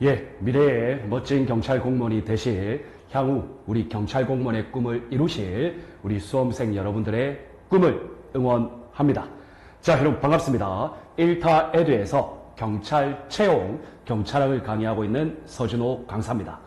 예, 미래의 멋진 경찰 공무원이 되실, 향후 우리 경찰 공무원의 꿈을 이루실 우리 수험생 여러분들의 꿈을 응원합니다. 자, 여러분 반갑습니다. 1타 에듀에서 경찰 채용, 경찰학을 강의하고 있는 서준호 강사입니다.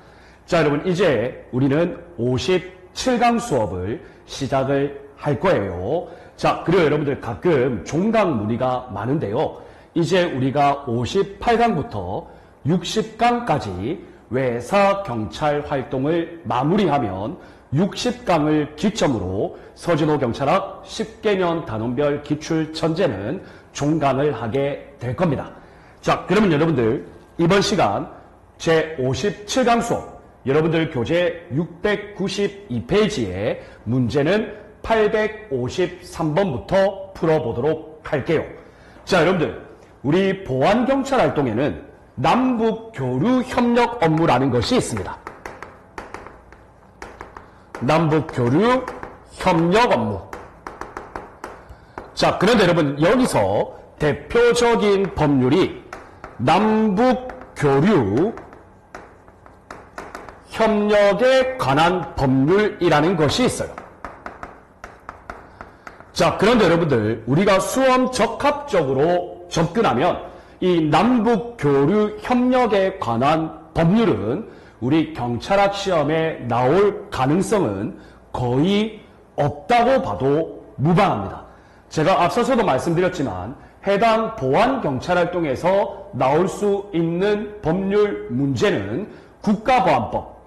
자, 여러분 이제 우리는 57강 수업을 시작을 할 거예요. 자, 그리고 여러분들 가끔 종강 문의가 많은데요. 이제 우리가 58강부터 60강까지 외사 경찰 활동을 마무리하면 60강을 기점으로 서준호 경찰학 10개년 단원별 기출 천재는 종강을 하게 될 겁니다. 자, 그러면 여러분들 이번 시간 제 57강 수업 여러분들 교재 692페이지에 문제는 853번부터 풀어보도록 할게요. 자, 여러분들 우리 보안경찰 활동에는 남북 교류 협력 업무라는 것이 있습니다. 남북 교류 협력 업무. 자, 그런데 여러분 여기서 대표적인 법률이 남북 교류 협력에 관한 법률이라는 것이 있어요. 자, 그런데 여러분들 우리가 수험 적합적으로 접근하면 이 남북 교류 협력에 관한 법률은 우리 경찰학 시험에 나올 가능성은 거의 없다고 봐도 무방합니다. 제가 앞서서도 말씀드렸지만 해당 보안경찰활동에서 나올 수 있는 법률 문제는 국가보안법,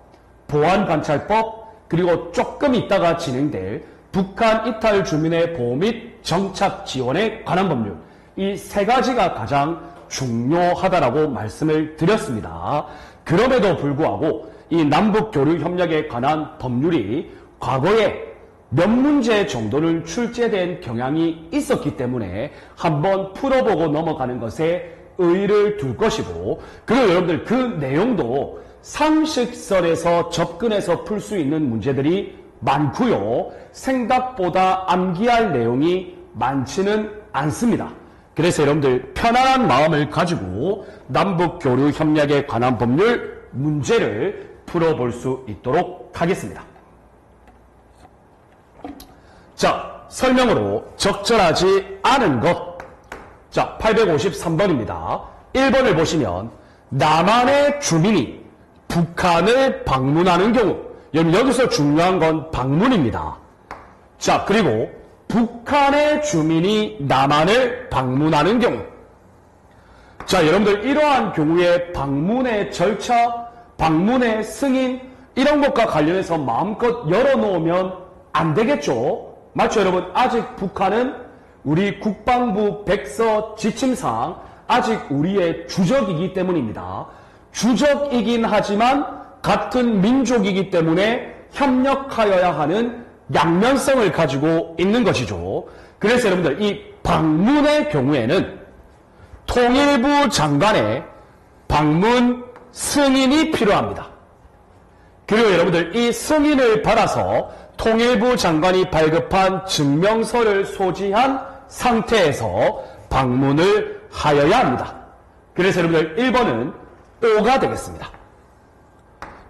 보안관찰법, 그리고 조금 있다가 진행될 북한 이탈 주민의 보호 및 정착 지원에 관한 법률, 이 세 가지가 가장 중요하다라고 말씀을 드렸습니다. 그럼에도 불구하고 이 남북 교류 협력에 관한 법률이 과거에 몇 문제 정도는 출제된 경향이 있었기 때문에 한번 풀어보고 넘어가는 것에 의의를 둘 것이고, 그리고 여러분들 그 내용도 상식선에서 접근해서 풀 수 있는 문제들이 많고요. 생각보다 암기할 내용이 많지는 않습니다. 그래서 여러분들 편안한 마음을 가지고 남북 교류 협력에 관한 법률 문제를 풀어볼 수 있도록 하겠습니다. 자, 설명으로 적절하지 않은 것. 자, 853번입니다. 1번을 보시면 남한의 주민이 북한을 방문하는 경우, 여기서 중요한 건 방문입니다. 자, 그리고 북한의 주민이 남한을 방문하는 경우. 자, 여러분들 이러한 경우에 방문의 절차, 방문의 승인 이런 것과 관련해서 마음껏 열어놓으면 안 되겠죠. 맞죠, 여러분? 아직 북한은 우리 국방부 백서 지침상 아직 우리의 주적이기 때문입니다. 주적이긴 하지만 같은 민족이기 때문에 협력하여야 하는 양면성을 가지고 있는 것이죠. 그래서 여러분들 이 방문의 경우에는 통일부 장관의 방문 승인이 필요합니다. 그리고 여러분들 이 승인을 받아서 통일부 장관이 발급한 증명서를 소지한 상태에서 방문을 하여야 합니다. 그래서 여러분들 1번은 O가 되겠습니다.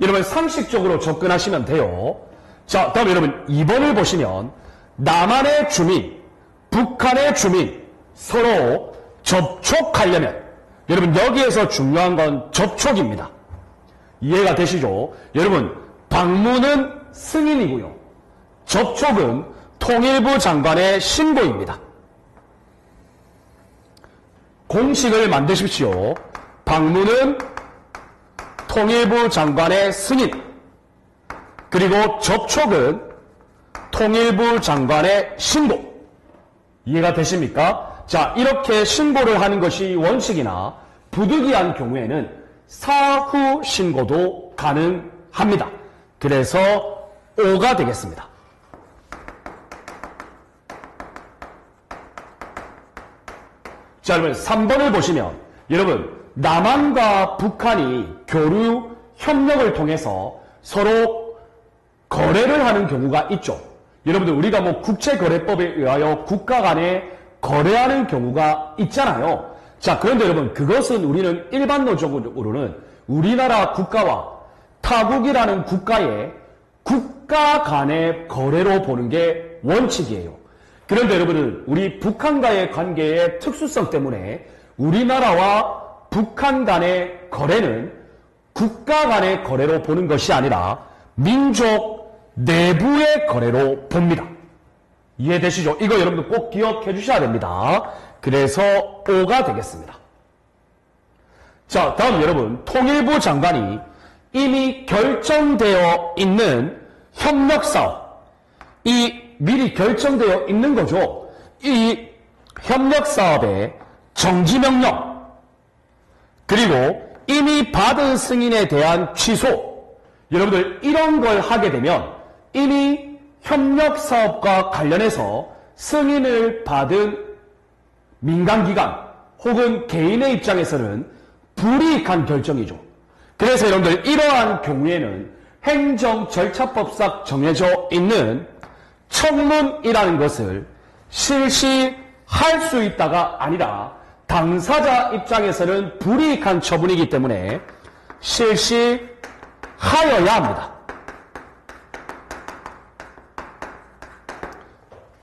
여러분 상식적으로 접근하시면 돼요. 자, 다음 여러분 2번을 보시면 남한의 주민, 북한의 주민 서로 접촉하려면, 여러분 여기에서 중요한 건 접촉입니다. 이해가 되시죠? 여러분 방문은 승인이고요. 접촉은 통일부 장관의 신고입니다. 공식을 만드십시오. 방문은 통일부 장관의 승인, 그리고 접촉은 통일부 장관의 신고. 이해가 되십니까? 자, 이렇게 신고를 하는 것이 원칙이나 부득이한 경우에는 사후 신고도 가능합니다. 그래서 O가 되겠습니다. 자, 여러분 3번을 보시면 여러분 남한과 북한이 교류 협력을 통해서 서로 거래를 하는 경우가 있죠. 여러분들 우리가 뭐 국제거래법에 의하여 국가 간에 거래하는 경우가 있잖아요. 자, 그런데 여러분 그것은 우리는 일반적으로는 우리나라 국가와 타국이라는 국가의 국가 간의 거래로 보는 게 원칙이에요. 그런데 여러분은 우리 북한과의 관계의 특수성 때문에 우리나라와 북한 간의 거래는 국가 간의 거래로 보는 것이 아니라 민족 내부의 거래로 봅니다. 이해되시죠? 이거 여러분들 꼭 기억해 주셔야 됩니다. 그래서 O가 되겠습니다. 자, 다음 여러분, 통일부 장관이 이미 결정되어 있는 협력사업, 이 미리 결정되어 있는 거죠. 이 협력사업의 정지명령, 그리고 이미 받은 승인에 대한 취소, 여러분들 이런 걸 하게 되면 이미 협력사업과 관련해서 승인을 받은 민간기관 혹은 개인의 입장에서는 불이익한 결정이죠. 그래서 여러분들 이러한 경우에는 행정절차법상 정해져 있는 청문이라는 것을 실시할 수 있다가 아니라 당사자 입장에서는 불이익한 처분이기 때문에 실시하여야 합니다.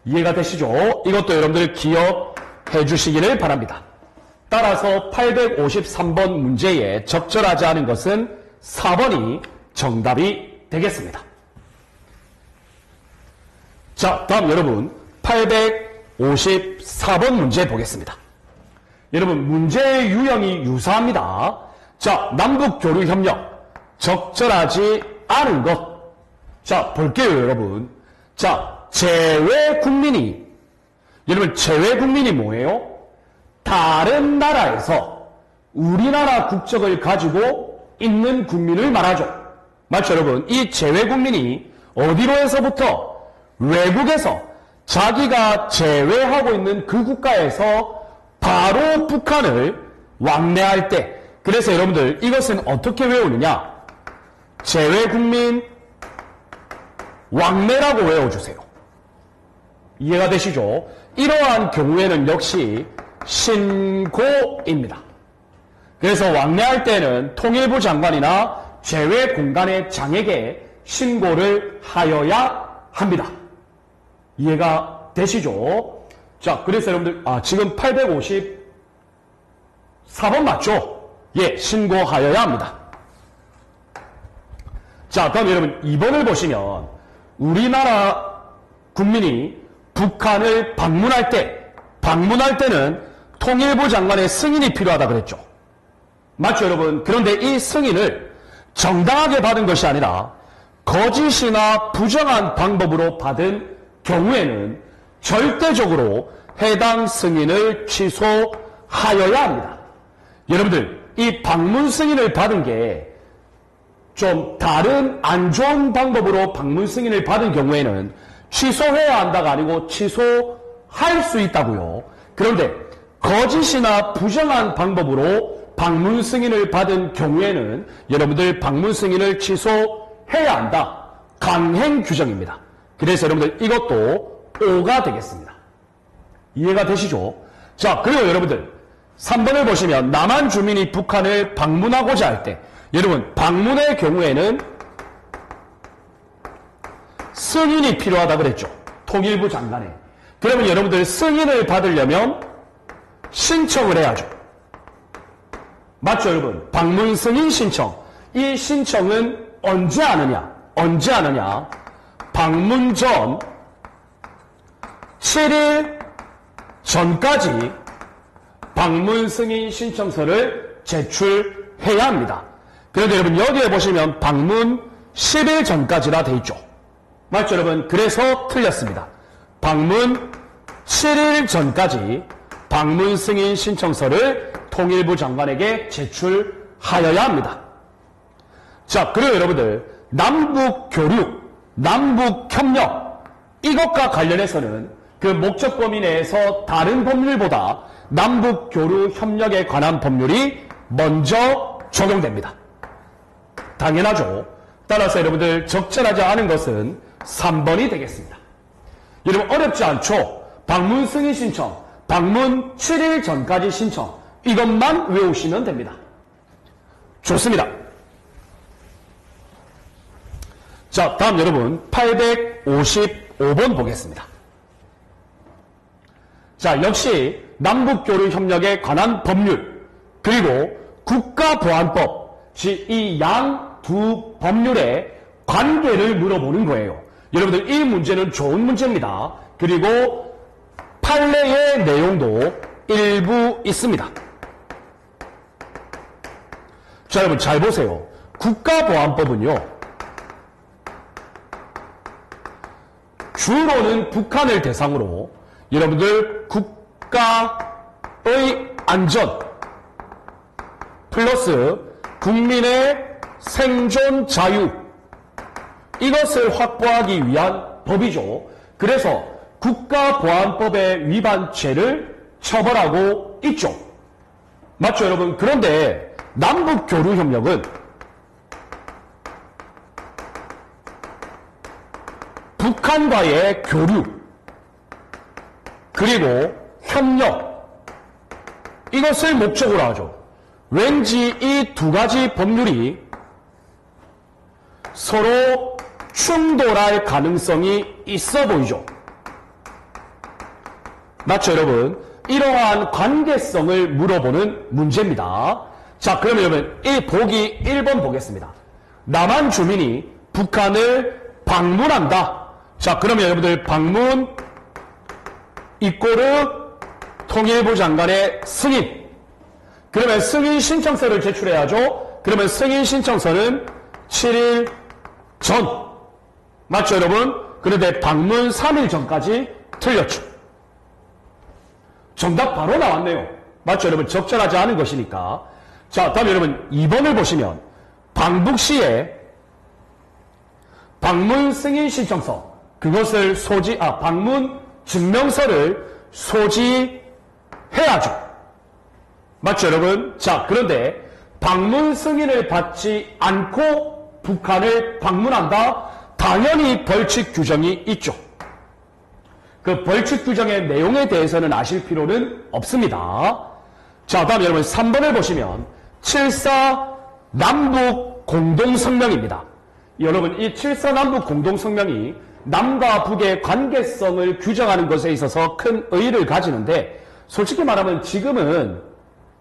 이해가 되시죠? 이것도 여러분들 기억해 주시기를 바랍니다. 따라서 853번 문제에 적절하지 않은 것은 4번이 정답이 되겠습니다. 자, 다음 여러분 854번 문제 보겠습니다. 여러분 문제의 유형이 유사합니다. 자, 남북교류협력 적절하지 않은 것. 자, 볼게요 여러분. 자, 재외국민이, 여러분 재외국민이 뭐예요? 다른 나라에서 우리나라 국적을 가지고 있는 국민을 말하죠. 맞죠 여러분? 이 재외국민이 어디로 해서부터? 외국에서 자기가 제외하고 있는 그 국가에서 바로 북한을 왕래할 때, 그래서 여러분들 이것은 어떻게 외우느냐? 재외국민 왕래라고 외워주세요. 이해가 되시죠? 이러한 경우에는 역시 신고입니다. 그래서 왕래할 때는 통일부 장관이나 재외공간의 장에게 신고를 하여야 합니다. 이해가 되시죠? 자, 그래서 여러분들 지금 854번 맞죠? 예, 신고하여야 합니다. 자, 다음 여러분 2번을 보시면 우리나라 국민이 북한을 방문할 때는 통일부 장관의 승인이 필요하다 그랬죠. 맞죠 여러분? 그런데 이 승인을 정당하게 받은 것이 아니라 거짓이나 부정한 방법으로 받은 경우에는 절대적으로 해당 승인을 취소하여야 합니다. 여러분들 이 방문 승인을 받은 게 좀 다른 안 좋은 방법으로 방문 승인을 받은 경우에는 취소해야 한다가 아니고 취소할 수 있다고요. 그런데 거짓이나 부정한 방법으로 방문 승인을 받은 경우에는 여러분들 방문 승인을 취소해야 한다. 강행 규정입니다. 그래서 여러분들 이것도 O가 되겠습니다. 이해가 되시죠? 자, 그리고 여러분들 3번을 보시면 남한 주민이 북한을 방문하고자 할 때, 여러분 방문의 경우에는 승인이 필요하다 그랬죠. 통일부 장관에. 그러면 여러분들 승인을 받으려면 신청을 해야죠. 맞죠 여러분? 방문 승인 신청. 이 신청은 언제 하느냐? 방문 전 7일 전까지 방문 승인 신청서를 제출해야 합니다. 그런데 여러분 여기에 보시면 방문 10일 전까지라 돼 있죠. 맞죠 여러분? 그래서 틀렸습니다. 방문 7일 전까지 방문 승인 신청서를 통일부 장관에게 제출하여야 합니다. 자, 그리고 여러분들 남북 교류, 남북 협력 이것과 관련해서는 그 목적 범위 내에서 다른 법률보다 남북 교류 협력에 관한 법률이 먼저 적용됩니다. 당연하죠. 따라서 여러분들 적절하지 않은 것은 3번이 되겠습니다. 여러분 어렵지 않죠? 방문 승인 신청, 방문 7일 전까지 신청 이것만 외우시면 됩니다. 좋습니다. 자, 다음 여러분 855번 보겠습니다. 자, 역시 남북교류협력에 관한 법률 그리고 국가보안법, 즉 이 양 두 법률의 관계를 물어보는 거예요. 여러분들 이 문제는 좋은 문제입니다. 그리고 판례의 내용도 일부 있습니다. 자, 여러분 잘 보세요. 국가보안법은요, 주로는 북한을 대상으로 여러분들 국가의 안전 플러스 국민의 생존 자유, 이것을 확보하기 위한 법이죠. 그래서 국가보안법의 위반 죄를 처벌하고 있죠. 맞죠, 여러분? 그런데 남북교류협력은 북한과의 교류 그리고 협력, 이것을 목적으로 하죠. 왠지 이 두 가지 법률이 서로 충돌할 가능성이 있어 보이죠. 맞죠, 여러분? 이러한 관계성을 물어보는 문제입니다. 자, 그러면 여러분 이 보기 1번 보겠습니다. 남한 주민이 북한을 방문한다. 자, 그러면 여러분들 방문 이꼬르 통일부 장관의 승인. 그러면 승인 신청서를 제출해야죠. 그러면 승인 신청서는 7일 전. 맞죠, 여러분? 그런데 방문 3일 전까지 틀렸죠. 정답 바로 나왔네요. 맞죠, 여러분? 적절하지 않은 것이니까. 자, 다음 여러분 2번을 보시면 방북 시에 방문 승인 신청서, 그것을 방문 증명서를 소지해야죠. 맞죠, 여러분? 자, 그런데 방문 승인을 받지 않고 북한을 방문한다? 당연히 벌칙 규정이 있죠. 그 벌칙 규정의 내용에 대해서는 아실 필요는 없습니다. 자, 다음 여러분 3번을 보시면 7.4 남북 공동성명입니다. 여러분 이 7.4 남북 공동성명이 남과 북의 관계성을 규정하는 것에 있어서 큰 의의를 가지는데, 솔직히 말하면 지금은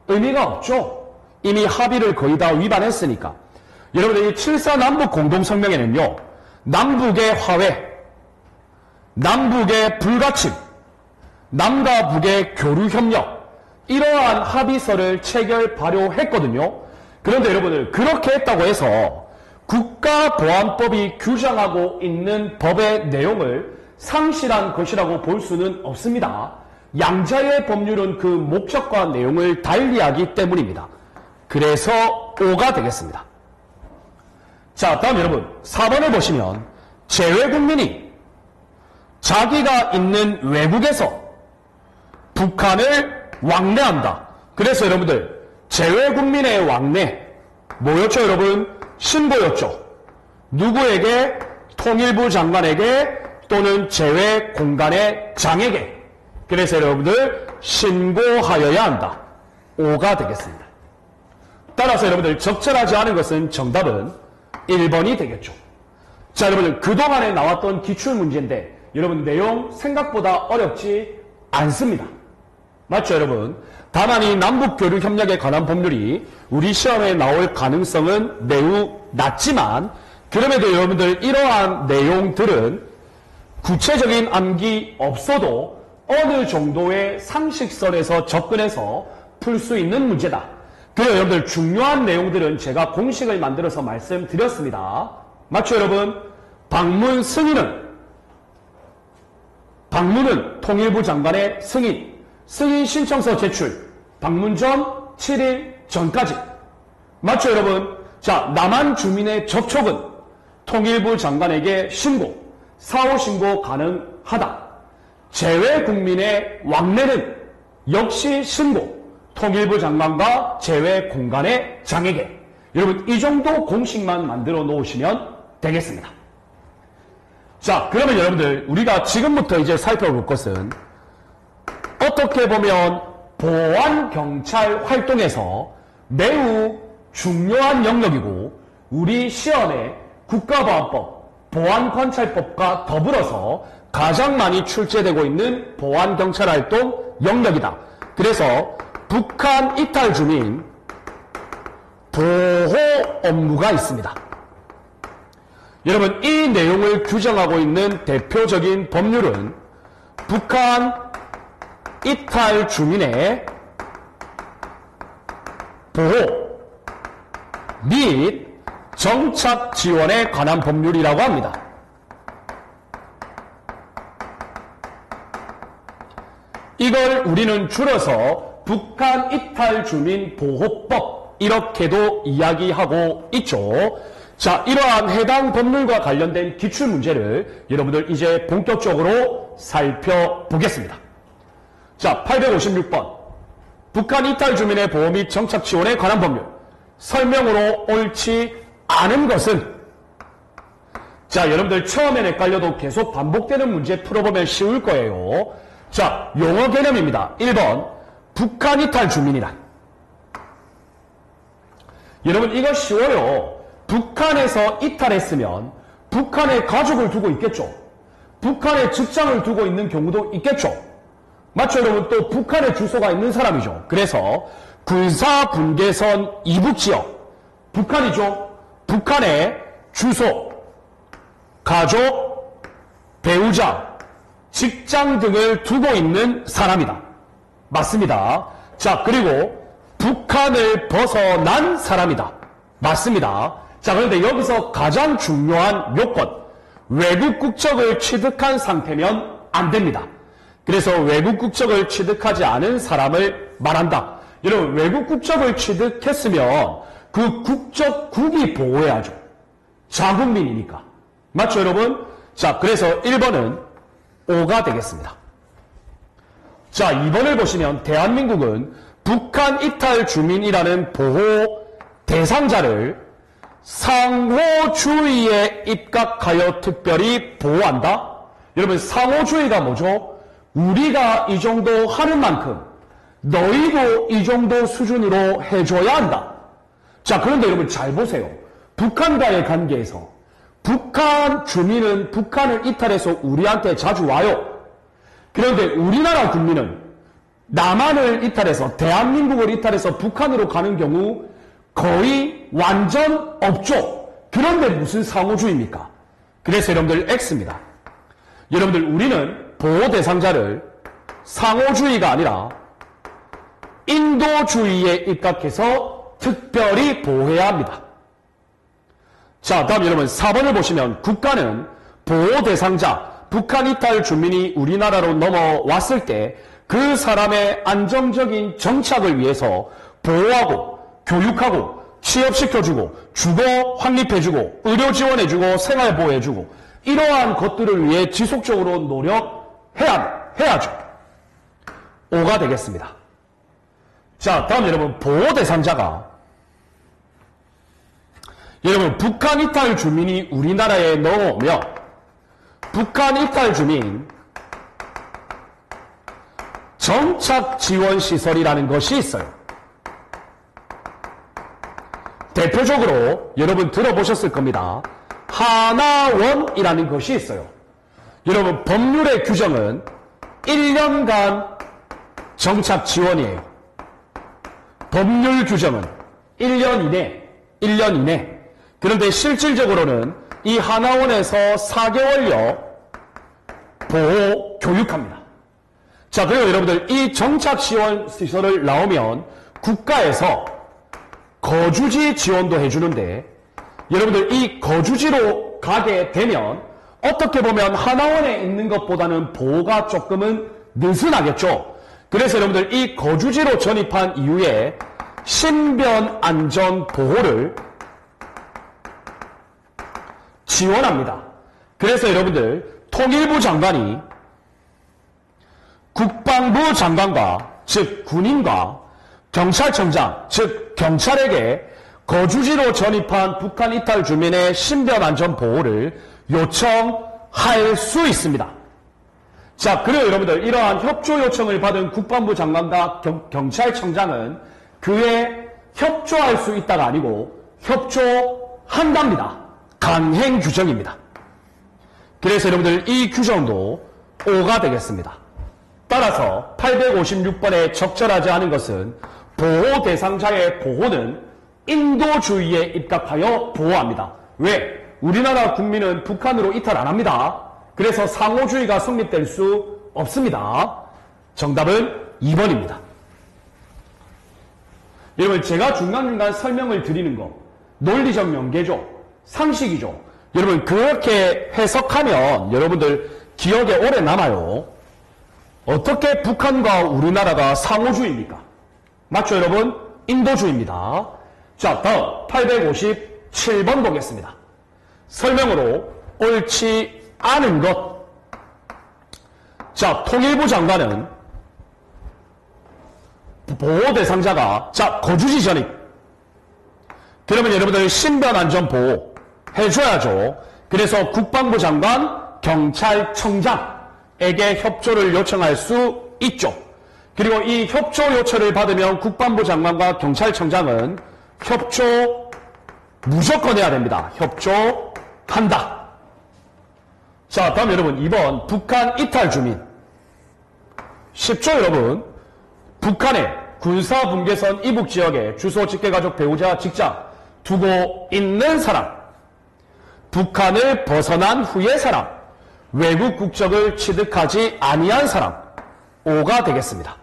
의미가 없죠. 이미 합의를 거의 다 위반했으니까. 여러분들 이 7.4 남북 공동성명에는요, 남북의 화해, 남북의 불가침, 남과 북의 교류협력, 이러한 합의서를 체결 발효했거든요. 그런데 여러분들 그렇게 했다고 해서 국가보안법이 규정하고 있는 법의 내용을 상실한 것이라고 볼 수는 없습니다. 양자의 법률은 그 목적과 내용을 달리하기 때문입니다. 그래서 5가 되겠습니다. 자, 다음 여러분 4번을 보시면 재외국민이 자기가 있는 외국에서 북한을 왕래한다. 그래서 여러분들 재외국민의 왕래 뭐였죠, 여러분? 신고였죠. 누구에게? 통일부 장관에게 또는 재외공간의 장에게. 그래서 여러분들 신고하여야 한다. 5가 되겠습니다. 따라서 여러분들 적절하지 않은 것은 정답은 1번이 되겠죠. 자, 여러분들 그동안에 나왔던 기출문제인데 여러분 내용 생각보다 어렵지 않습니다. 맞죠, 여러분? 다만 이 남북교류협력에 관한 법률이 우리 시험에 나올 가능성은 매우 낮지만, 그럼에도 여러분들 이러한 내용들은 구체적인 암기 없어도 어느 정도의 상식선에서 접근해서 풀 수 있는 문제다. 그리고 여러분들 중요한 내용들은 제가 공식을 만들어서 말씀드렸습니다. 맞죠, 여러분? 방문 승인은 통일부 장관의 승인, 승인 신청서 제출, 방문 전 7일 전까지. 맞죠, 여러분? 자, 남한 주민의 접촉은 통일부 장관에게 신고, 사후 신고 가능하다. 재외 국민의 왕래는 역시 신고, 통일부 장관과 재외 공간의 장에게. 여러분, 이 정도 공식만 만들어 놓으시면 되겠습니다. 자, 그러면 여러분들 우리가 지금부터 이제 살펴볼 것은 어떻게 보면 보안 경찰 활동에서 매우 중요한 영역이고 우리 시험에 국가보안법, 보안관찰법과 더불어서 가장 많이 출제되고 있는 보안경찰활동 영역이다. 그래서 북한 이탈 주민 보호 업무가 있습니다. 여러분, 이 내용을 규정하고 있는 대표적인 법률은 북한 이탈 주민의 보호 및 정착 지원에 관한 법률이라고 합니다. 이걸 우리는 줄여서 북한 이탈 주민 보호법 이렇게도 이야기하고 있죠. 자, 이러한 해당 법률과 관련된 기출 문제를 여러분들 이제 본격적으로 살펴보겠습니다. 자, 856번. 북한 이탈 주민의 보호 및 정착 지원에 관한 법률. 설명으로 옳지 않은 것은? 자, 여러분들 처음엔 헷갈려도 계속 반복되는 문제 풀어보면 쉬울 거예요. 자, 용어 개념입니다. 1번, 북한 이탈 주민이란. 여러분, 이거 쉬워요. 북한에서 이탈했으면 북한에 가족을 두고 있겠죠. 북한에 직장을 두고 있는 경우도 있겠죠. 맞죠, 여러분? 또 북한에 주소가 있는 사람이죠. 그래서 군사분계선 이북지역, 북한이죠. 북한에 주소, 가족, 배우자, 직장 등을 두고 있는 사람이다. 맞습니다. 자, 그리고 북한을 벗어난 사람이다. 맞습니다. 자, 그런데 여기서 가장 중요한 요건, 외국 국적을 취득한 상태면 안 됩니다. 그래서 외국 국적을 취득하지 않은 사람을 말한다. 여러분, 외국 국적을 취득했으면 그 국적국이 보호해야죠. 자국민이니까. 맞죠, 여러분? 자, 그래서 1번은 O가 되겠습니다. 자, 2번을 보시면 대한민국은 북한 이탈 주민이라는 보호 대상자를 상호주의에 입각하여 특별히 보호한다? 여러분, 상호주의가 뭐죠? 우리가 이 정도 하는 만큼 너희도 이 정도 수준으로 해줘야 한다. 자, 그런데 여러분 잘 보세요. 북한과의 관계에서 북한 주민은 북한을 이탈해서 우리한테 자주 와요. 그런데 우리나라 국민은 남한을 이탈해서, 대한민국을 이탈해서 북한으로 가는 경우 거의 완전 없죠. 그런데 무슨 상호주의입니까? 그래서 여러분들 X입니다. 여러분들, 우리는 보호 대상자를 상호주의가 아니라 인도주의에 입각해서 특별히 보호해야 합니다. 자, 다음 여러분 4번을 보시면 국가는 보호 대상자, 북한 이탈 주민이 우리나라로 넘어왔을 때 그 사람의 안정적인 정착을 위해서 보호하고 교육하고 취업시켜주고 주거 확립해주고 의료 지원해주고 생활보호해주고 이러한 것들을 위해 지속적으로 노력해야죠. 5가 되겠습니다. 자, 다음 여러분 보호 대상자가 여러분 북한 이탈 주민이 우리나라에 넘어오면 북한 이탈 주민 정착 지원 시설이라는 것이 있어요. 대표적으로 여러분 들어보셨을 겁니다. 하나원이라는 것이 있어요. 여러분 법률의 규정은 1년간 정착 지원이에요. 법률 규정은 1년 이내. 그런데 실질적으로는 이 하나원에서 4개월여 보호 교육합니다. 자, 그리고 여러분들 이 정착 지원 시설을 나오면 국가에서 거주지 지원도 해주는데 여러분들 이 거주지로 가게 되면 어떻게 보면 하나원에 있는 것보다는 보호가 조금은 느슨하겠죠. 그래서 여러분들 이 거주지로 전입한 이후에 신변 안전 보호를 지원합니다. 그래서 여러분들 통일부 장관이 국방부 장관과 즉 군인과 경찰청장 즉 경찰에게 거주지로 전입한 북한 이탈 주민의 신변 안전 보호를 요청할 수 있습니다. 자, 그리고 여러분들 이러한 협조 요청을 받은 국방부 장관과 경찰청장은 그의 협조할 수 있다가 아니고 협조한답니다. 강행 규정입니다. 그래서 여러분들 이 규정도 O가 되겠습니다. 따라서 856번에 적절하지 않은 것은 보호 대상자의 보호는 인도주의에 입각하여 보호합니다. 왜? 우리나라 국민은 북한으로 이탈 안 합니다. 그래서 상호주의가 성립될 수 없습니다. 정답은 2번입니다. 여러분, 제가 중간중간 설명을 드리는 거 논리적 명계죠. 상식이죠. 여러분, 그렇게 해석하면 여러분들 기억에 오래 남아요. 어떻게 북한과 우리나라가 상호주의입니까? 맞죠, 여러분? 인도주의입니다. 자, 다음 857번 보겠습니다. 설명으로 옳지 않은 것. 자, 통일부 장관은 보호 대상자가 거주지 전입. 그러면 여러분들 신변안전보호 해줘야죠. 그래서 국방부 장관, 경찰청장에게 협조를 요청할 수 있죠. 그리고 이 협조 요청을 받으면 국방부 장관과 경찰청장은 협조 무조건 해야 됩니다. 협조한다. 자, 다음 여러분 2번 북한 이탈 주민. 쉽죠, 여러분? 북한의 군사분계선 이북지역에 주소, 직계가족, 배우자, 직장 두고 있는 사람, 북한을 벗어난 후의 사람, 외국 국적을 취득하지 아니한 사람, O가 되겠습니다.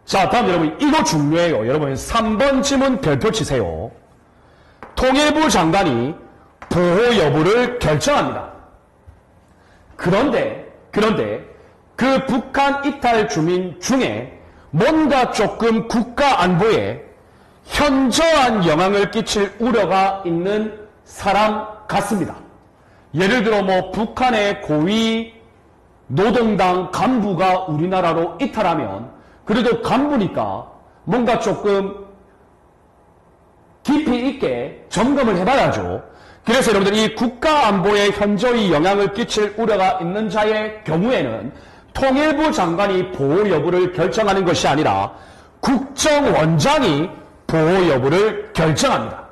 자, 다음 여러분 이거 중요해요. 여러분 3번 지문 별표 치세요. 통일부 장관이 보호 여부를 결정합니다. 그런데 그 북한 이탈 주민 중에 뭔가 조금 국가 안보에 현저한 영향을 끼칠 우려가 있는 사람 같습니다. 예를 들어 북한의 고위 노동당 간부가 우리나라로 이탈하면 그래도 간부니까 뭔가 조금 깊이 있게 점검을 해봐야죠. 그래서 여러분들 이 국가 안보에 현저히 영향을 끼칠 우려가 있는 자의 경우에는 통일부 장관이 보호 여부를 결정하는 것이 아니라 국정원장이 보호 여부를 결정합니다.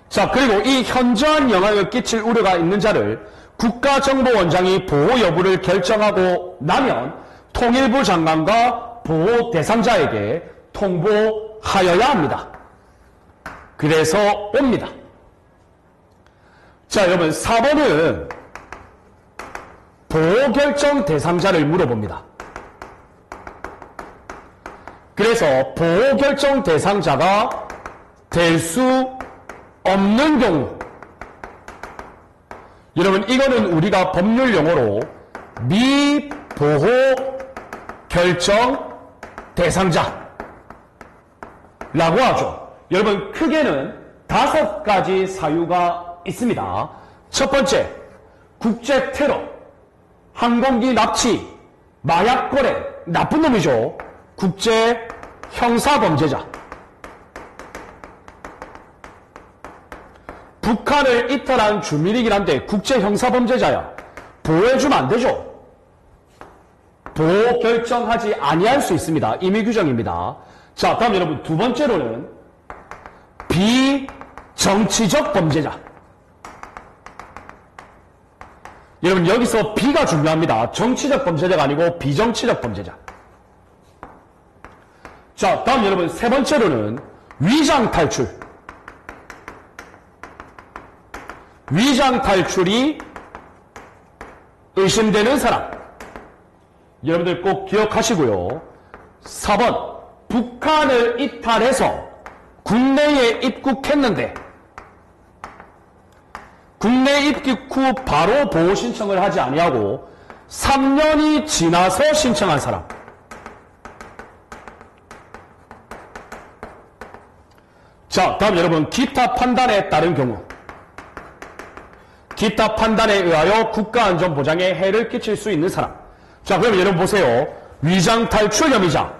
자, 그리고 이 현저한 영향을 끼칠 우려가 있는 자를 국가정보원장이 보호 여부를 결정하고 나면 통일부 장관과 보호 대상자에게 통보하여야 합니다. 그래서 옵니다. 자, 여러분 4번은 보호 결정 대상자를 물어봅니다. 그래서 보호 결정 대상자가 될 수 없는 경우, 여러분 이거는 우리가 법률 용어로 미보호 결정 대상자라고 하죠. 여러분 크게는 5가지 사유가 있습니다. 첫 번째, 국제 테러, 항공기 납치, 마약 거래, 나쁜 놈이죠. 국제 형사범죄자. 북한을 이탈한 주민이긴 한데 국제 형사범죄자야. 보호해주면 안 되죠. 보호 결정하지 아니할 수 있습니다. 임의 규정입니다. 자, 다음 여러분 두 번째로는 비정치적 범죄자. 여러분 여기서 B가 중요합니다. 정치적 범죄자가 아니고 비정치적 범죄자. 자, 다음 여러분 세 번째로는 위장 탈출. 위장 탈출이 의심되는 사람. 여러분들 꼭 기억하시고요. 4번 북한을 이탈해서 국내에 입국했는데 국내 입국 후 바로 보호 신청을 하지 아니하고 3년이 지나서 신청한 사람. 자, 다음 여러분 기타 판단에 따른 경우. 기타 판단에 의하여 국가안전보장에 해를 끼칠 수 있는 사람. 자, 그럼 여러분 보세요. 위장 탈출 혐의자,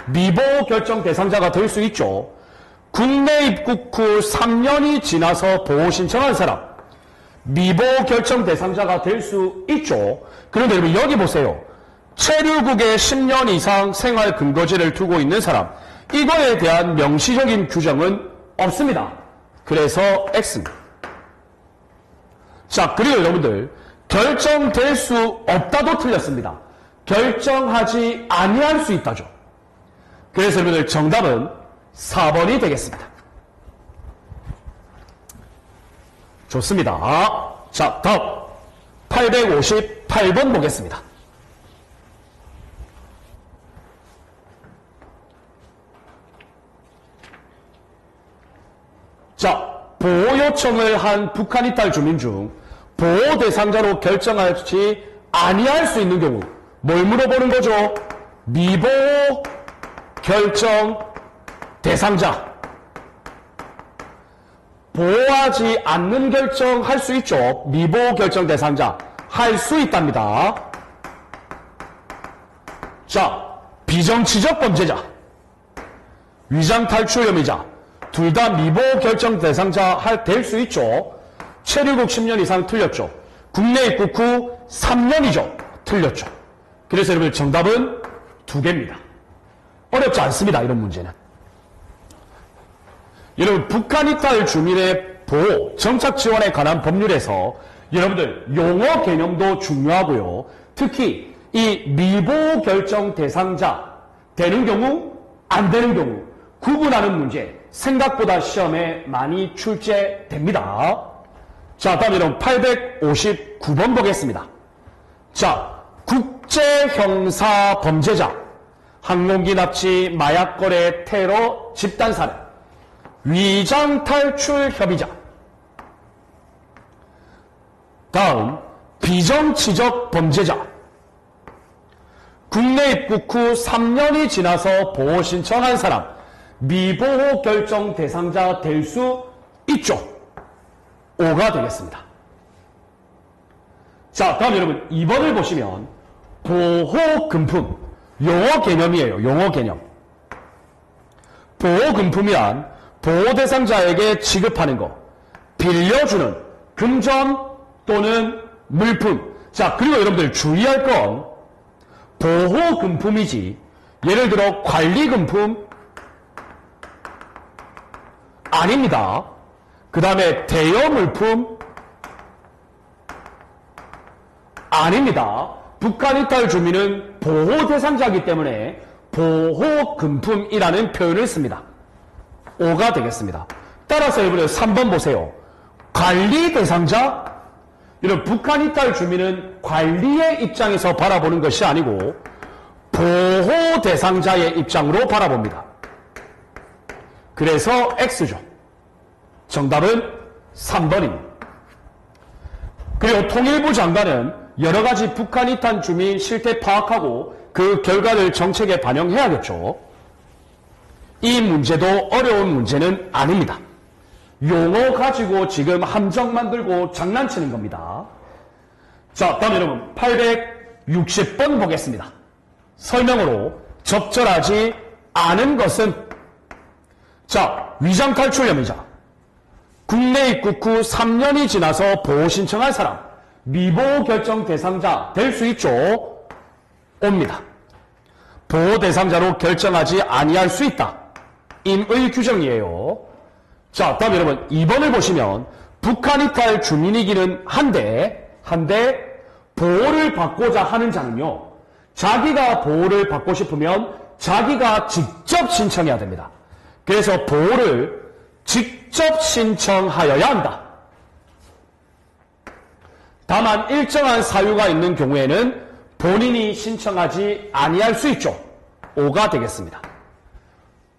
미보호 결정 대상자가 될 수 있죠. 국내 입국 후 3년이 지나서 보호 신청한 사람, 미보호 결정 대상자가 될 수 있죠. 그런데 여러분 여기 보세요. 체류국에 10년 이상 생활 근거지를 두고 있는 사람, 이거에 대한 명시적인 규정은 없습니다. 그래서 X입니다. 자, 그리고 여러분들 결정될 수 없다도 틀렸습니다. 결정하지 아니할 수 있다죠. 그래서 여러분들 정답은 4번이 되겠습니다. 좋습니다. 자, 다음 858번 보겠습니다. 자, 보호 요청을 한 북한 이탈 주민 중 보호 대상자로 결정하지 아니할 수 있는 경우 뭘 물어보는 거죠? 미보호 결정 대상자. 보호하지 않는 결정 할 수 있죠. 미보호 결정 대상자 할 수 있답니다. 자, 비정치적 범죄자, 위장 탈출 혐의자 둘 다 미보호 결정 대상자 될 수 있죠. 체류국 10년 이상 틀렸죠. 국내 입국 후 3년이죠. 틀렸죠. 그래서 여러분 정답은 2개입니다. 어렵지 않습니다. 이런 문제는. 여러분 북한 이탈 주민의 보호, 정착 지원에 관한 법률에서 여러분들 용어 개념도 중요하고요. 특히 이 미보호 결정 대상자 되는 경우 안 되는 경우 구분하는 문제 생각보다 시험에 많이 출제됩니다. 자, 다음 여러분 859번 보겠습니다. 자, 국제형사 범죄자, 항공기 납치, 마약 거래, 테러, 집단 살해, 위장 탈출 협의자. 다음 비정치적 범죄자, 국내 입국 후 3년이 지나서 보호 신청한 사람, 미보호 결정 대상자 될 수 있죠. 5가 되겠습니다. 자, 다음 여러분 2번을 보시면 보호금품, 용어 개념이에요. 용어 개념. 보호금품이란 보호 대상자에게 지급하는 거, 빌려주는 금전 또는 물품. 자, 그리고 여러분들 주의할 건 보호금품이지 예를 들어 관리금품 아닙니다. 그 다음에 대여물품 아닙니다. 북한 이탈 주민은 보호 대상자이기 때문에 보호금품이라는 표현을 씁니다. 5가 되겠습니다. 따라서 여러분 3번 보세요. 관리 대상자? 이런 북한 이탈 주민은 관리의 입장에서 바라보는 것이 아니고 보호 대상자의 입장으로 바라봅니다. 그래서 X죠. 정답은 3번입니다. 그리고 통일부 장관은 여러 가지 북한 이탈 주민 실태 파악하고 그 결과를 정책에 반영해야겠죠. 이 문제도 어려운 문제는 아닙니다. 용어 가지고 지금 함정 만들고 장난치는 겁니다. 자, 다음 여러분 860번 보겠습니다. 설명으로 적절하지 않은 것은, 자, 위장 탈출 혐의자, 국내 입국 후 3년이 지나서 보호 신청할 사람, 미보호 결정 대상자 될 수 있죠. 옵니다. 보호 대상자로 결정하지 아니할 수 있다. 임의 규정이에요. 자, 다음 여러분 2번을 보시면 북한 이탈 주민이기는 한데 보호를 받고자 하는 자는요, 자기가 보호를 받고 싶으면 자기가 직접 신청해야 됩니다. 그래서 보호를 직접 신청하여야 한다. 다만 일정한 사유가 있는 경우에는 본인이 신청하지 아니할 수 있죠. 5가 되겠습니다.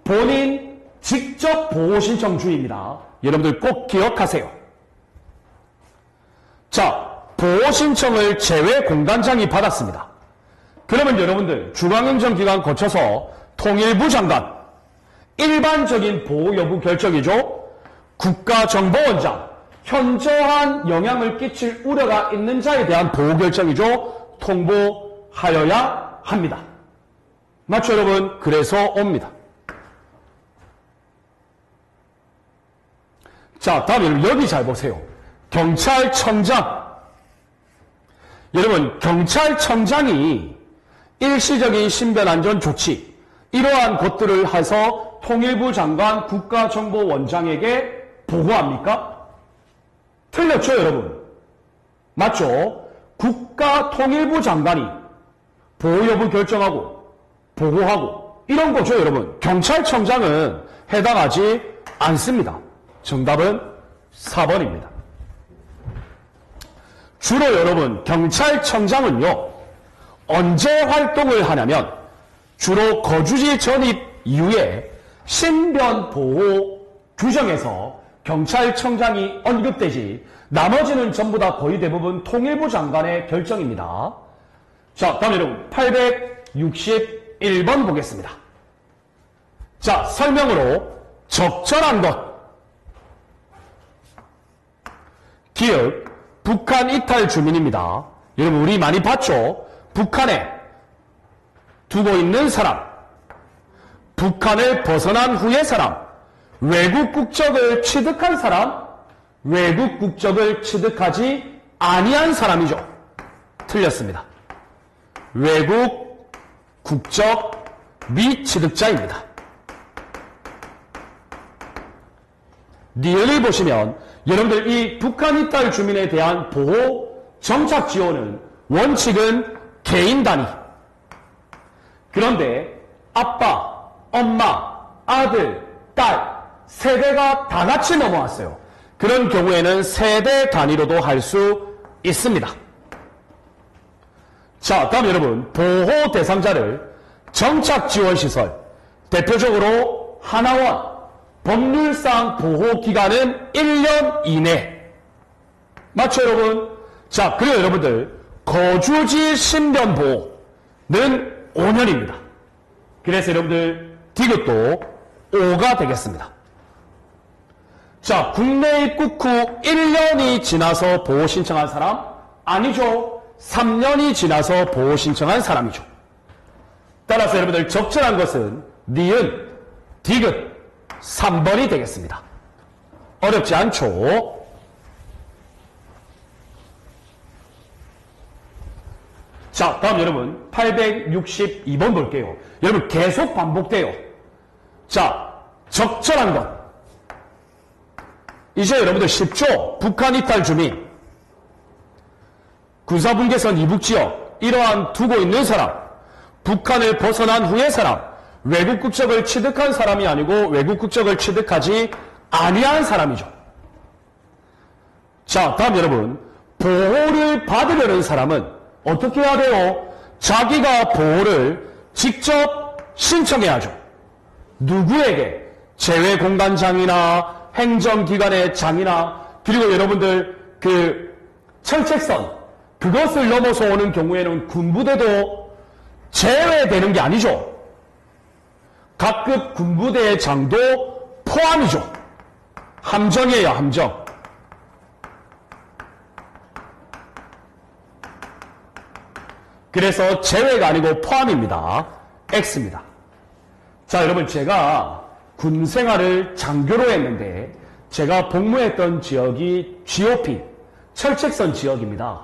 본인 직접 보호 신청 중입니다. 여러분들 꼭 기억하세요. 자, 보호 신청을 재외공단장이 받았습니다. 그러면 여러분들 중앙행정기관 거쳐서 통일부 장관, 일반적인 보호 여부 결정이죠. 국가정보원장, 현저한 영향을 끼칠 우려가 있는 자에 대한 보호 결정이죠. 통보하여야 합니다. 맞죠 여러분? 그래서 옵니다. 자, 다음 여러분 여기 잘 보세요. 경찰청장. 여러분 경찰청장이 일시적인 신변안전 조치, 이러한 것들을 해서 통일부 장관 국가정보원장에게 보고합니까? 틀렸죠, 여러분? 맞죠? 국가통일부 장관이 보호 여부 결정하고 보고하고 이런 거죠, 여러분. 경찰청장은 해당하지 않습니다. 정답은 4번입니다. 주로 여러분, 경찰청장은요, 언제 활동을 하냐면 주로 거주지 전입 이후에 신변보호 규정에서 경찰청장이 언급되지 나머지는 전부 다 거의 대부분 통일부 장관의 결정입니다. 자, 다음 여러분 861번 보겠습니다. 자, 설명으로 적절한 것. 기역, 북한 이탈 주민입니다. 여러분 우리 많이 봤죠? 북한에 두고 있는 사람, 북한을 벗어난 후의 사람, 외국 국적을 취득한 사람, 외국 국적을 취득하지 아니한 사람이죠. 틀렸습니다. 외국 국적 미취득자입니다. 리얼을 보시면 여러분들 이 북한 이탈 주민에 대한 보호 정착 지원은 원칙은 개인 단위. 그런데 아빠, 엄마, 아들, 딸 세대가 다 같이 넘어왔어요. 그런 경우에는 세대 단위로도 할 수 있습니다. 자, 다음 여러분 보호 대상자를 정착 지원 시설 대표적으로 하나원 법률상 보호 기간은 1년 이내. 맞죠, 여러분? 자, 그리고 여러분들 거주지 신변 보호는 5년입니다. 그래서 여러분들 디귿도 5가 되겠습니다. 자, 국내 입국 후 1년이 지나서 보호 신청한 사람? 아니죠. 3년이 지나서 보호 신청한 사람이죠. 따라서 여러분들 적절한 것은 니은, 디귿 3번이 되겠습니다. 어렵지 않죠? 자, 다음 여러분 862번 볼게요. 여러분 계속 반복돼요. 자, 적절한 것. 이제 여러분들 쉽죠? 북한 이탈 주민, 군사분계선 이북지역 이러한 두고 있는 사람, 북한을 벗어난 후의 사람, 외국 국적을 취득한 사람이 아니고 외국 국적을 취득하지 아니한 사람이죠. 자, 다음 여러분 보호를 받으려는 사람은 어떻게 해야 돼요? 자기가 보호를 직접 신청해야죠. 누구에게? 재외공단장이나 행정기관의 장이나, 그리고 여러분들 그 철책선 그것을 넘어서 오는 경우에는 군부대도 제외되는 게 아니죠. 각급 군부대의 장도 포함이죠. 함정이에요, 함정. 그래서 제외가 아니고 포함입니다. X입니다. 자, 여러분 제가 군 생활을 장교로 했는데 제가 복무했던 지역이 GOP, 철책선 지역입니다.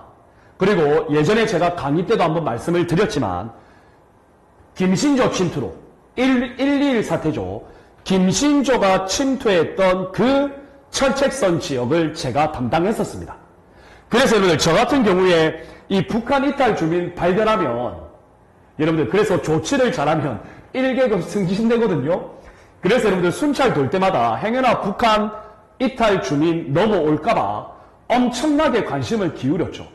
그리고 예전에 제가 강의 때도 한번 말씀을 드렸지만 김신조 침투로 121 사태죠. 김신조가 침투했던 그 철책선 지역을 제가 담당했었습니다. 그래서 여러분들 저 같은 경우에 이 북한 이탈 주민 발견하면 여러분들 그래서 조치를 잘하면 1계급 승진되거든요. 그래서 여러분들 순찰 돌 때마다 행여나 북한 이탈 주민 넘어올까봐 엄청나게 관심을 기울였죠.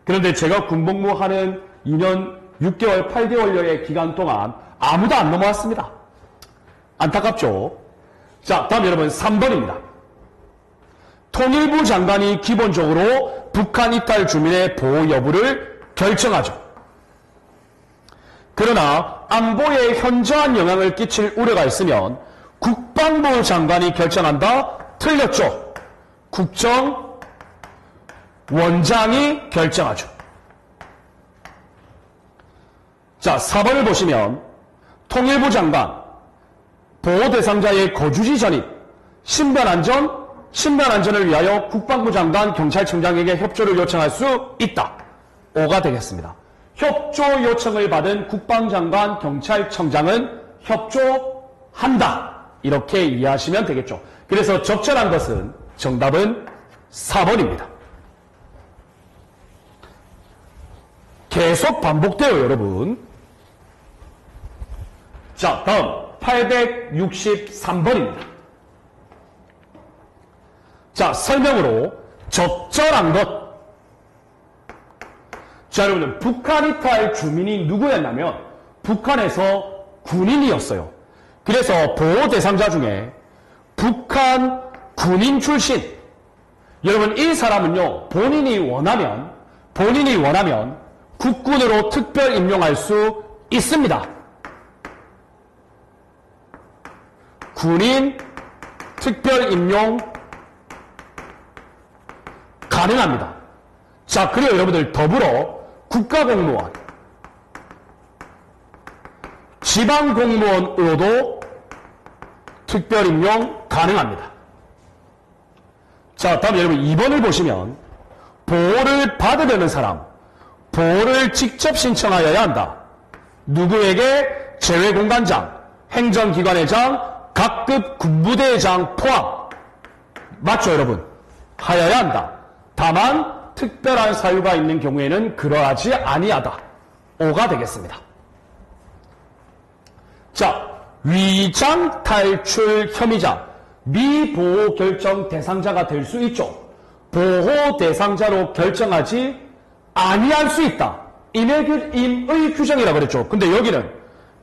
그런데 제가 군복무하는 2년 6개월, 8개월여의 기간 동안 아무도 안 넘어왔습니다. 안타깝죠? 자, 다음 여러분 3번입니다. 통일부 장관이 기본적으로 북한 이탈 주민의 보호 여부를 결정하죠. 그러나 안보에 현저한 영향을 끼칠 우려가 있으면 국방부 장관이 결정한다? 틀렸죠. 국정원장이 결정하죠. 자, 4번을 보시면 통일부 장관, 보호 대상자의 거주지 전입, 신변안전을 위하여 국방부 장관, 경찰청장에게 협조를 요청할 수 있다. 5가 되겠습니다. 협조 요청을 받은 국방장관, 경찰청장은 협조한다. 이렇게 이해하시면 되겠죠. 그래서 적절한 것은 정답은 4번입니다. 계속 반복돼요, 여러분. 자, 다음 863번입니다. 자, 설명으로 적절한 것. 자, 여러분들 북한 이탈 주민이 누구였냐면 북한에서 군인이었어요. 그래서 보호 대상자 중에 북한 군인 출신. 여러분 이 사람은요 본인이 원하면 국군으로 특별 임용할 수 있습니다. 군인 특별 임용 가능합니다. 자, 그리고 여러분들 더불어 국가공무원, 지방공무원으로도 특별 임용 가능합니다. 자, 다음 여러분 2번을 보시면 보호를 받으려는 사람, 보호를 직접 신청하여야 한다. 누구에게? 제외공관장, 행정기관회장, 각급 군부대장 포함. 맞죠, 여러분? 하여야 한다. 다만 특별한 사유가 있는 경우에는 그러하지 아니하다. 5가 되겠습니다. 자, 위장 탈출 혐의자, 미보호 결정 대상자가 될 수 있죠. 보호 대상자로 결정하지 아니할 수 있다. 임의 규정이라고 그랬죠. 근데 여기는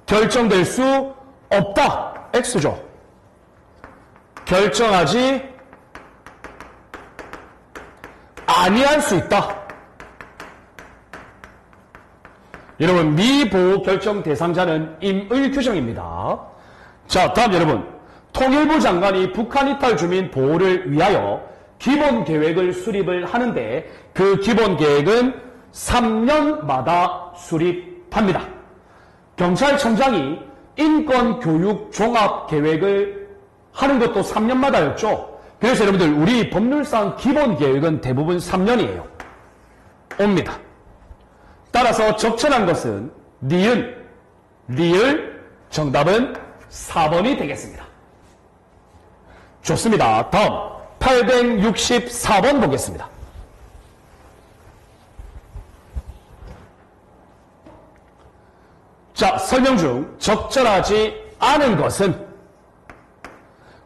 결정될 수 없다. X죠. 결정하지 아니할 수 있다. 여러분 미보호 결정 대상자는 임의 규정입니다. 자, 다음 여러분 통일부 장관이 북한 이탈 주민 보호를 위하여 기본 계획을 수립을 하는데 그 기본 계획은 3년마다 수립합니다. 경찰청장이 인권교육 종합계획을 하는 것도 3년마다였죠. 그래서 여러분들 우리 법률상 기본 계획은 대부분 3년이에요. 옵니다. 따라서 적절한 것은 니은, 리을, 정답은 4번이 되겠습니다. 좋습니다. 다음 864번 보겠습니다. 자, 설명 중 적절하지 않은 것은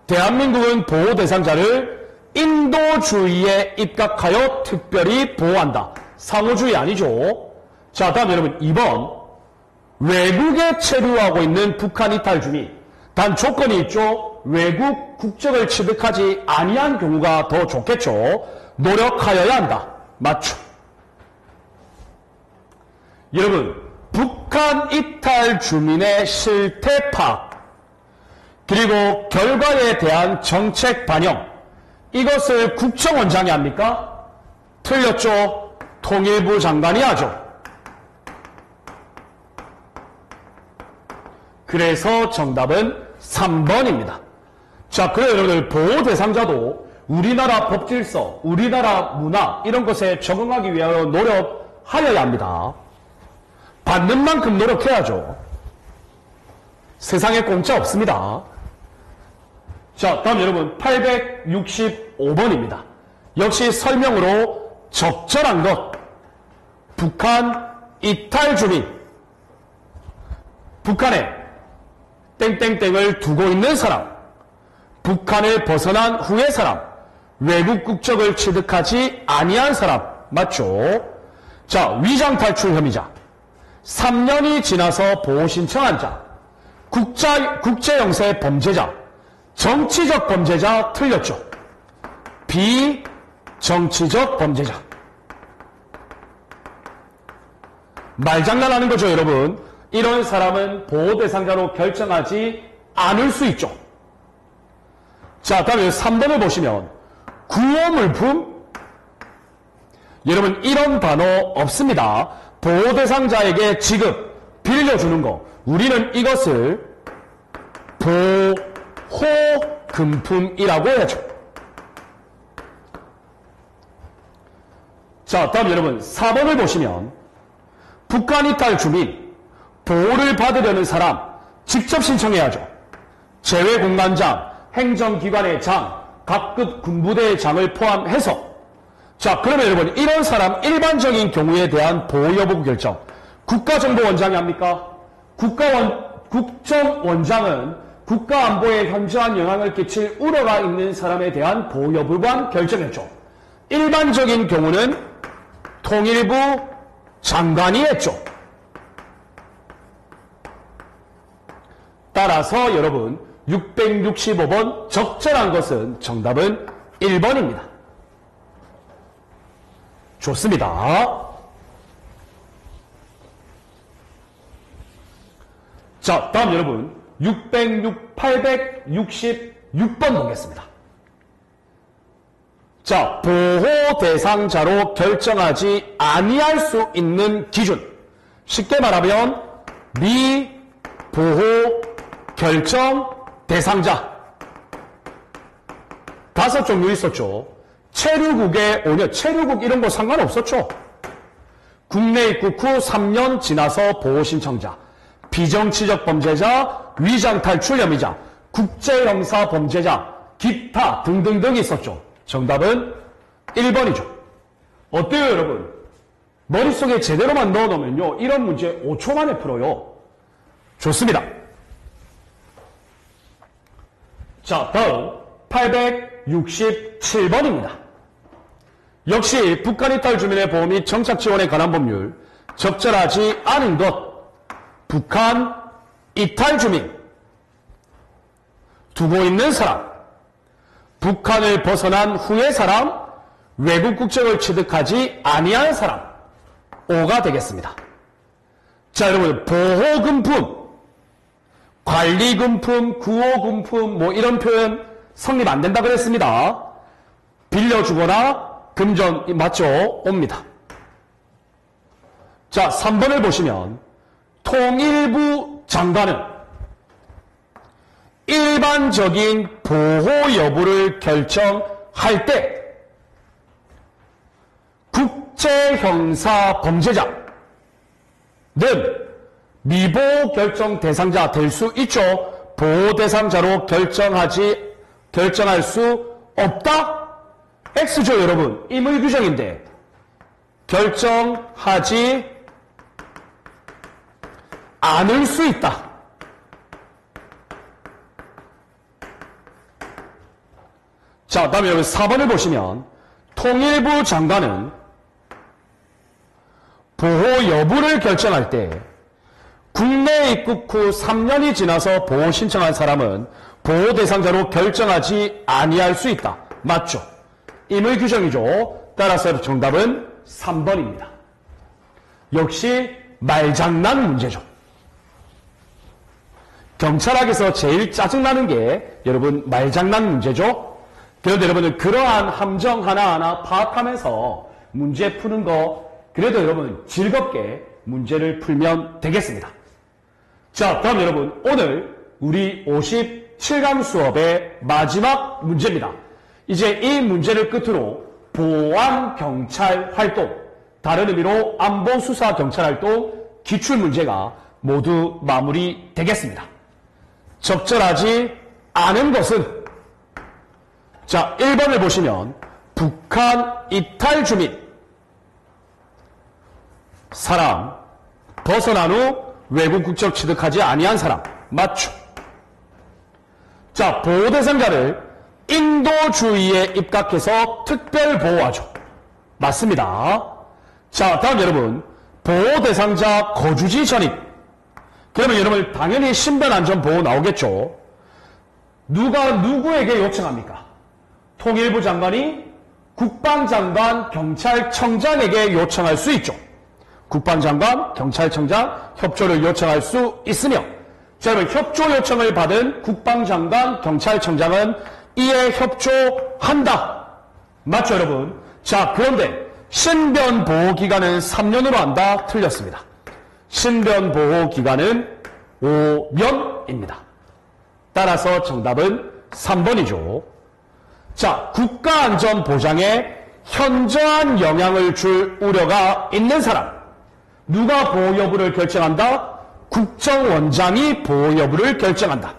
대한민국은 보호 대상자를 인도주의에 입각하여 특별히 보호한다. 상호주의 아니죠. 자, 다음 여러분 2번 외국에 체류하고 있는 북한 이탈 주민 단 조건이 있죠. 외국 국적을 취득하지 아니한 경우가 더 좋겠죠. 노력하여야 한다. 맞죠. 여러분 북한 이탈 주민의 실태 파악 그리고 결과에 대한 정책 반영 이것을 국정원장이 합니까? 틀렸죠. 통일부 장관이 하죠. 그래서 정답은 3번입니다. 자, 그래요 여러분들 보호 대상자도 우리나라 법질서, 우리나라 문화 이런 것에 적응하기 위하여 노력하여야 합니다. 받는 만큼 노력해야죠. 세상에 공짜 없습니다. 자, 다음 여러분 865번입니다. 역시 설명으로 적절한 것. 북한 이탈 주민. 북한에 땡땡땡을 두고 있는 사람. 북한을 벗어난 후의 사람. 외국 국적을 취득하지 아니한 사람. 맞죠? 자, 위장 탈출 혐의자. 3년이 지나서 보호 신청한 자. 국제영세 범죄자. 정치적 범죄자 틀렸죠. 비정치적 범죄자. 말장난하는 거죠, 여러분. 이런 사람은 보호 대상자로 결정하지 않을 수 있죠. 자, 다음에 3번을 보시면 구호물품. 여러분 이런 단어 없습니다. 보호 대상자에게 지급, 빌려주는 거. 우리는 이것을 보호금품이라고 해야죠. 자, 다음 여러분 4번을 보시면 북한 이탈 주민, 보호를 받으려는 사람, 직접 신청해야죠. 제외공관장, 행정기관의 장, 각급 군부대의 장을 포함해서. 자, 그러면 여러분, 이런 사람 일반적인 경우에 대한 보호 여부 결정. 국가정보원장이 합니까? 국정원장은 국가안보에 현저한 영향을 끼칠 우려가 있는 사람에 대한 보호 여부만 결정했죠. 일반적인 경우는 통일부 장관이 했죠. 따라서 여러분 665번 적절한 것은 정답은 1번입니다. 좋습니다. 자, 다음 여러분 866번 보겠습니다. 자, 보호 대상자로 결정하지 아니할 수 있는 기준. 쉽게 말하면 미보호 결정 대상자. 5종류 있었죠. 체류국의 5년, 체류국 이런 거 상관없었죠. 국내 입국 후 3년 지나서 보호 신청자, 비정치적 범죄자, 위장 탈출 혐의자, 국제형사 범죄자, 기타 등등등 있었죠. 정답은 1번이죠. 어때요, 여러분? 머릿속에 제대로만 넣어놓으면요, 이런 문제 5초 만에 풀어요. 좋습니다. 자, 다음 867번입니다. 역시 북한 이탈 주민의 보호 및 정착 지원에 관한 법률, 적절하지 않은 것, 북한 이탈 주민, 두고 있는 사람, 북한을 벗어난 후의 사람, 외국 국적을 취득하지 아니한 사람, 5가 되겠습니다. 자, 여러분, 보호금품, 관리금품, 구호금품, 뭐 이런 표현 성립 안 된다 그랬습니다. 빌려주거나 금전, 맞죠? 옵니다. 자, 3번을 보시면 통일부 장관은 일반적인 보호 여부를 결정할 때 국제형사 범죄자는 미보호 결정 대상자 될 수 있죠. 보호 대상자로 결정할 수 없다? X죠, 여러분. 임의 규정인데 결정하지 않을 수 있다. 자, 다음에 여기 4번을 보시면 통일부 장관은 보호 여부를 결정할 때 국내 입국 후 3년이 지나서 보호 신청한 사람은 보호 대상자로 결정하지 아니할 수 있다. 맞죠? 임의 규정이죠. 따라서 정답은 3번입니다. 역시 말장난 문제죠. 경찰학에서 제일 짜증나는 게 여러분 말장난 문제죠. 그런데 여러분은 그러한 함정 하나하나 파악하면서 문제 푸는 거 그래도 여러분 즐겁게 문제를 풀면 되겠습니다. 자, 다음 여러분 오늘 우리 57강 수업의 마지막 문제입니다. 이제 이 문제를 끝으로 보안경찰 활동, 다른 의미로 안보수사경찰 활동 기출문제가 모두 마무리되겠습니다. 적절하지 않은 것은 자, 1번을 보시면 북한 이탈 주민 사람 벗어난 후 외국 국적 취득하지 아니한 사람 맞죠? 자, 보호 대상자를 인도주의에 입각해서 특별 보호하죠. 맞습니다. 자, 다음 여러분 보호 대상자 거주지 전입. 그러면 여러분 당연히 신변안전보호 나오겠죠. 누가 누구에게 요청합니까? 통일부 장관이 국방장관, 경찰청장에게 요청할 수 있죠. 국방장관, 경찰청장 협조를 요청할 수 있으며, 자, 여러분 협조 요청을 받은 국방장관, 경찰청장은 이에 협조한다. 맞죠, 여러분? 자, 그런데 신변보호기간은 3년으로 한다. 틀렸습니다. 신변보호기간은 5년입니다. 따라서 정답은 3번이죠. 자, 국가안전보장에 현저한 영향을 줄 우려가 있는 사람. 누가 보호 여부를 결정한다? 국정원장이 보호 여부를 결정한다.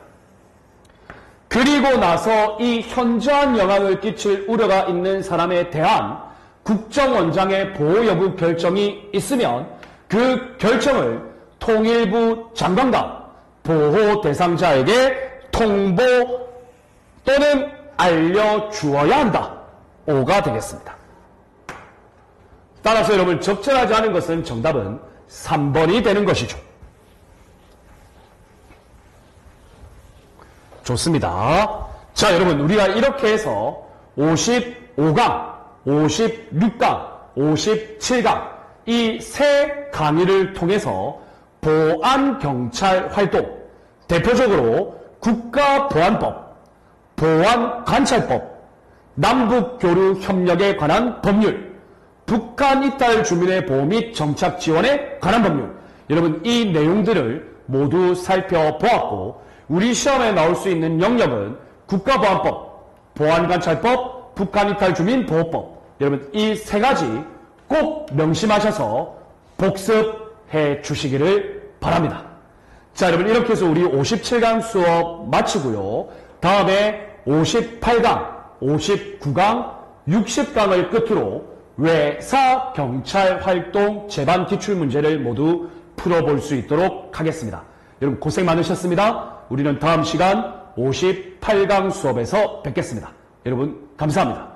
그리고 나서 이 현저한 영향을 끼칠 우려가 있는 사람에 대한 국정원장의 보호 여부 결정이 있으면 그 결정을 통일부 장관과 보호 대상자에게 통보 또는 알려주어야 한다. 5가 되겠습니다. 따라서 여러분, 적절하지 않은 것은 정답은 3번이 되는 것이죠. 좋습니다. 자, 여러분, 우리가 이렇게 해서 55강, 56강, 57강 이 세 강의를 통해서 보안경찰 활동, 대표적으로 국가보안법, 보안관찰법, 남북교류협력에 관한 법률, 북한 이탈 주민의 보호 및 정착 지원에 관한 법률, 여러분 이 내용들을 모두 살펴보았고, 우리 시험에 나올 수 있는 영역은 국가보안법, 보안관찰법, 북한 이탈 주민 보호법, 여러분 이 세 가지 꼭 명심하셔서 복습해 주시기를 바랍니다. 자, 여러분 이렇게 해서 우리 57강 수업 마치고요. 다음에 58강, 59강, 60강을 끝으로 외사 경찰 활동 재반 기출 문제를 모두 풀어볼 수 있도록 하겠습니다. 여러분 고생 많으셨습니다. 우리는 다음 시간 58강 수업에서 뵙겠습니다. 여러분 감사합니다.